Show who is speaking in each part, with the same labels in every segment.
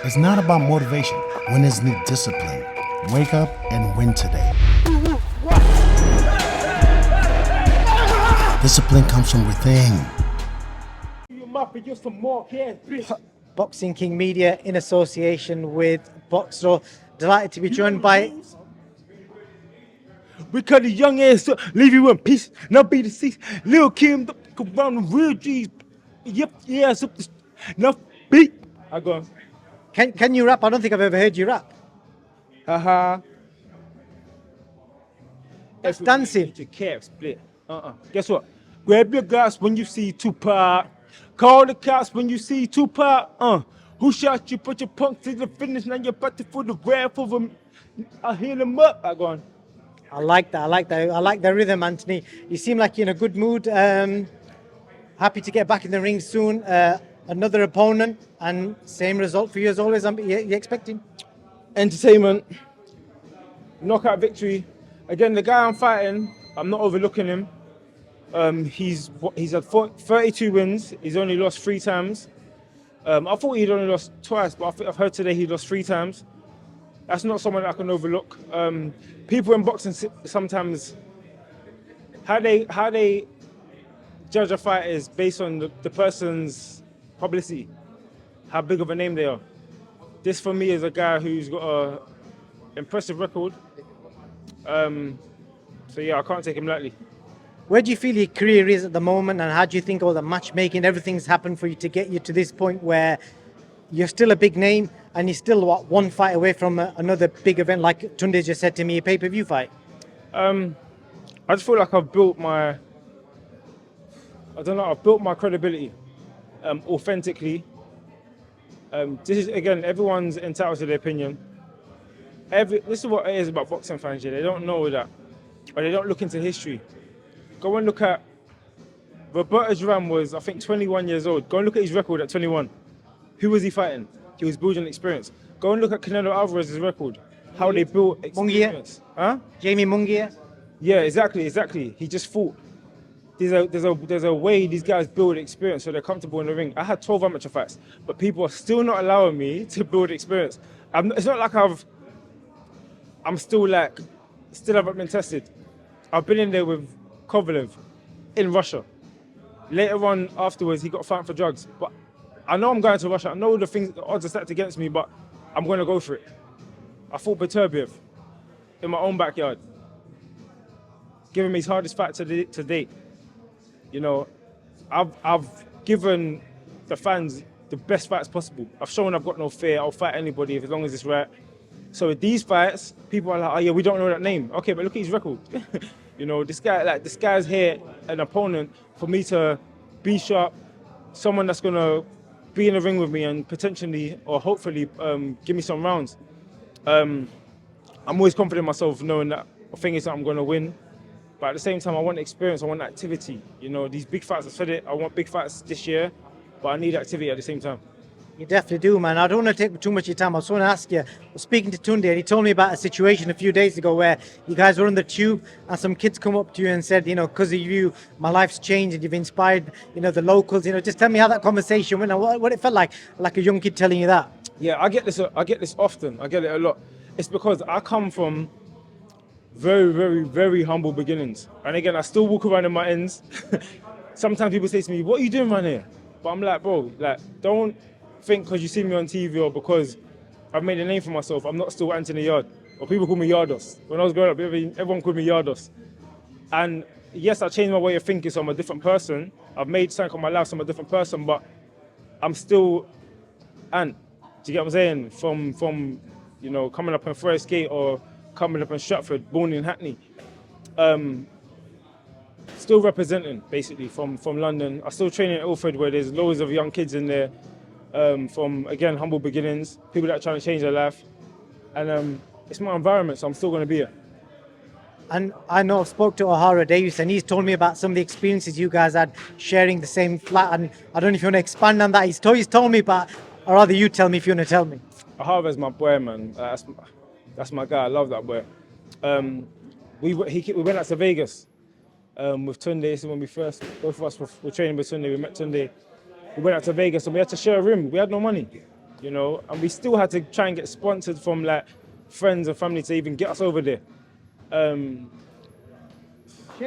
Speaker 1: It's not about motivation. Winners need discipline. Wake up and win today. Discipline comes from within.
Speaker 2: Boxing King Media in association with Boxro. Delighted to be joined by.
Speaker 3: We cut the young ass up, leave you in peace, now be deceased. Lil Kim, around the real G's. Yep, yeah, up the now beat. I go,
Speaker 2: Can you rap? I don't think I've ever heard you rap.
Speaker 3: haha.
Speaker 2: That's dancing.
Speaker 3: Your cap split. Guess what? Grab your glass when you see Tupac. Call the cops when you see Tupac. Who shot you? Put your punk to the finish. Now you're about to for the wrath of them. I hit them up. I go on.
Speaker 2: I like that. I like the rhythm, Anthony. You seem like you're in a good mood. Happy to get back in the ring soon. Another opponent and same result for you as always. You expecting?
Speaker 3: Entertainment. Knockout victory. Again, the guy I'm fighting, I'm not overlooking him. He's had 32 wins. He's only lost 3 times. I thought he'd only lost twice, but I've heard today he lost 3 times. That's not someone that I can overlook. People in boxing sometimes how they judge a fight is based on the person's publicity, how big of a name they are. This for me is a guy who's got a impressive record. So yeah, I can't take him lightly.
Speaker 2: Where do you feel your career is at the moment, and how do you think all the matchmaking, everything's happened for you to get you to this point where you're still a big name and you're still one fight away from another big event, like Tunde just said to me, a pay-per-view fight?
Speaker 3: I just feel like I've built my credibility authentically. This is, again, everyone's entitled to their opinion. This is what it is about boxing fans. They don't know that, or they don't look into history. Go and look at Roberto Duran was, I think, 21 years old. Go and look at his record at 21. Who was he fighting? He was building experience. Go and look at Canelo Alvarez's record. How they built experience.
Speaker 2: Munguia? Jamie Munguia?
Speaker 3: Yeah, exactly. He just fought. There's a way these guys build experience so they're comfortable in the ring. I had 12 amateur fights, but people are still not allowing me to build experience. It's not like I'm still haven't been tested. I've been in there with Kovalev in Russia. Later on, afterwards, he got found for drugs. But I know I'm going to Russia. I know the odds are stacked against me, but I'm going to go for it. I fought Beterbiev in my own backyard, giving me his hardest fight to date. You know, I've given the fans the best fights possible. I've shown I've got no fear. I'll fight anybody as long as it's right. So with these fights, people are like, oh yeah, we don't know that name. Okay, but look at his record. You know, this guy's here, an opponent for me to be sharp, someone that's gonna be in the ring with me and potentially or hopefully give me some rounds. I'm always confident in myself, knowing that I think it's I'm gonna win. But at the same time, I want experience, I want activity. You know, these big fights, I said it, I want big fights this year, but I need activity at the same time.
Speaker 2: You definitely do, man. I don't want to take too much of your time. I just want to ask you, I was speaking to Tunde, and he told me about a situation a few days ago where you guys were on the tube and some kids come up to you and said, you know, because of you, my life's changed and you've inspired, you know, the locals. You know, just tell me how that conversation went and what it felt like a young kid telling you that.
Speaker 3: Yeah, I get this often. I get it a lot. It's because I come from very, very, very humble beginnings. And again, I still walk around in my ends. Sometimes people say to me, what are you doing around here? But I'm like, bro, don't think because you see me on TV or because I've made a name for myself, I'm not still Anthony Yarde. Or people call me Yardos. When I was growing up, everyone called me Yardos. And yes, I changed my way of thinking, so I'm a different person. I've made something of my life, so I'm a different person, but I'm still Ant. Do you get what I'm saying? From you know, coming up in Forest Gate or coming up in Stratford, born in Hackney. Still representing, basically, from London. I still train in Ilford, where there's loads of young kids in there. From, again, humble beginnings, people that are trying to change their life. And it's my environment, so I'm still going to be here.
Speaker 2: And I know I've spoke to O'Hara Davis, and he's told me about some of the experiences you guys had sharing the same flat. And I don't know if you want to expand on that. He's told me, but I'd rather you tell me if you want to tell me.
Speaker 3: O'Hara's my boy, man. That's my guy. I love that boy. We went out to Vegas with Tunde. This is when both of us were training with Tunde. We met Tunde. We went out to Vegas and we had to share a room. We had no money. you know, and we still had to try and get sponsored from like friends and family to even get us over there.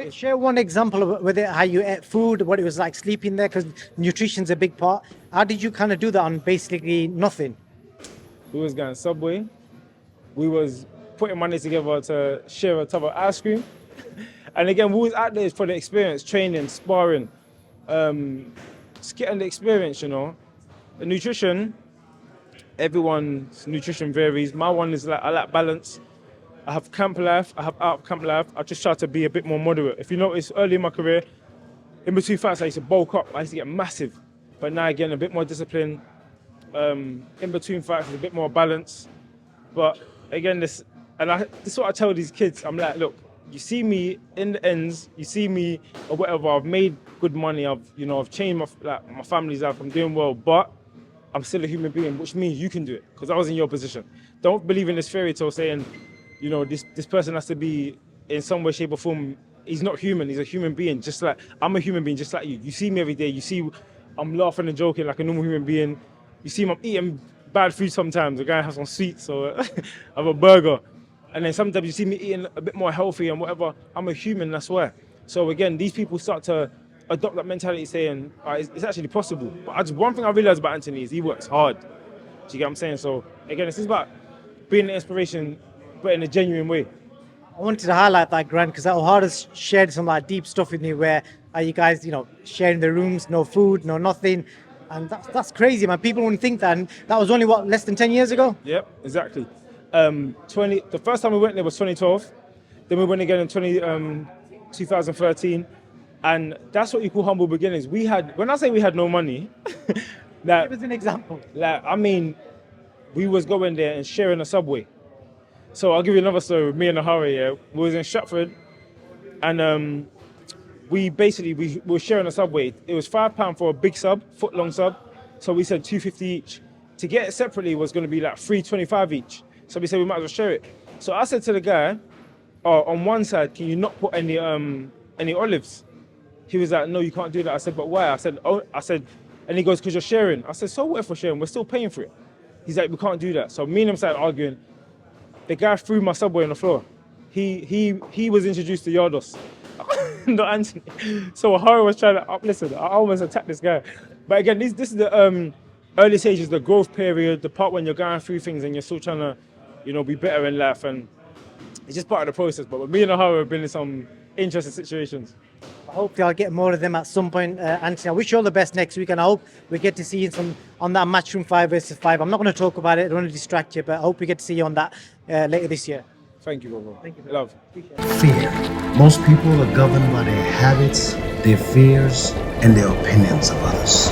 Speaker 2: Share one example of with it, how you ate food, what it was like sleeping there, because nutrition's a big part. How did you kind of do that on basically nothing?
Speaker 3: We was going Subway. We was putting money together to share a tub of ice cream. And again, we was out there for the experience, training, sparring, just getting the experience, you know. The nutrition, everyone's nutrition varies. My one is like, I like balance. I have camp life, I have out of camp life. I just try to be a bit more moderate. If you notice, early in my career, in between fights, I used to bulk up. I used to get massive. But now again, a bit more discipline. In between fights, a bit more balance. But again, this is what I tell these kids. I'm like, look, you see me in the ends, you see me or whatever. I've made good money. I've changed my family's life. I'm doing well, but I'm still a human being, which means you can do it because I was in your position. Don't believe in this fairy tale saying, you know, this person has to be in some way, shape, or form. He's not human. He's a human being, just like I'm a human being, just like you. You see me every day. You see I'm laughing and joking like a normal human being. You see I'm eating bad food sometimes. The guy has some sweets or I have a burger. And then sometimes you see me eating a bit more healthy and whatever. I'm a human, that's why. So again, these people start to adopt that mentality saying, it's actually possible. But one thing I realized about Anthony is he works hard. Do you get what I'm saying? So again, it's just about being an inspiration, but in a genuine way.
Speaker 2: I wanted to highlight that, Grant, because O'Hara's shared some like deep stuff with me where you guys, you know, sharing the rooms, no food, no nothing. And that's crazy, man. People wouldn't think that. And that was only, less than 10 years ago?
Speaker 3: Yep, exactly. The first time we went there was 2012. Then we went again in 2013. And that's what you call humble beginnings. When I say we had no money, that
Speaker 2: Give us an example.
Speaker 3: Like, I mean, we was going there and sharing a Subway. So I'll give you another story with me and O'Hara, yeah. We was in Stratford and we were sharing a Subway. It was £5 for a big sub, foot-long sub. So we said $2.50 each. To get it separately was going to be like $3.25 each. So we said we might as well share it. So I said to the guy, on one side, can you not put any olives? He was like, no, you can't do that. I said, but why? I said, and he goes, because you're sharing. I said, so what if we're sharing? We're still paying for it. He's like, we can't do that. So me and him started arguing. The guy threw my Subway on the floor. He was introduced to Yarde, not Anthony. So O'Hara was trying to listen. I almost attacked this guy. But again, this is the early stages, the growth period, the part when you're going through things and you're still trying to, you know, be better in life. And it's just part of the process. But me and O'Hara have been in some interesting situations.
Speaker 2: Hopefully I'll get more of them at some point, Anthony. I wish you all the best next week, and I hope we get to see you on that Matchroom 5 versus 5. I'm not going to talk about it, I don't want to distract you, but I hope we get to see you on that later this year.
Speaker 3: Thank you, brother.
Speaker 2: Thank you.
Speaker 3: Love.
Speaker 1: Fear. Most people are governed by their habits, their fears, and their opinions of others.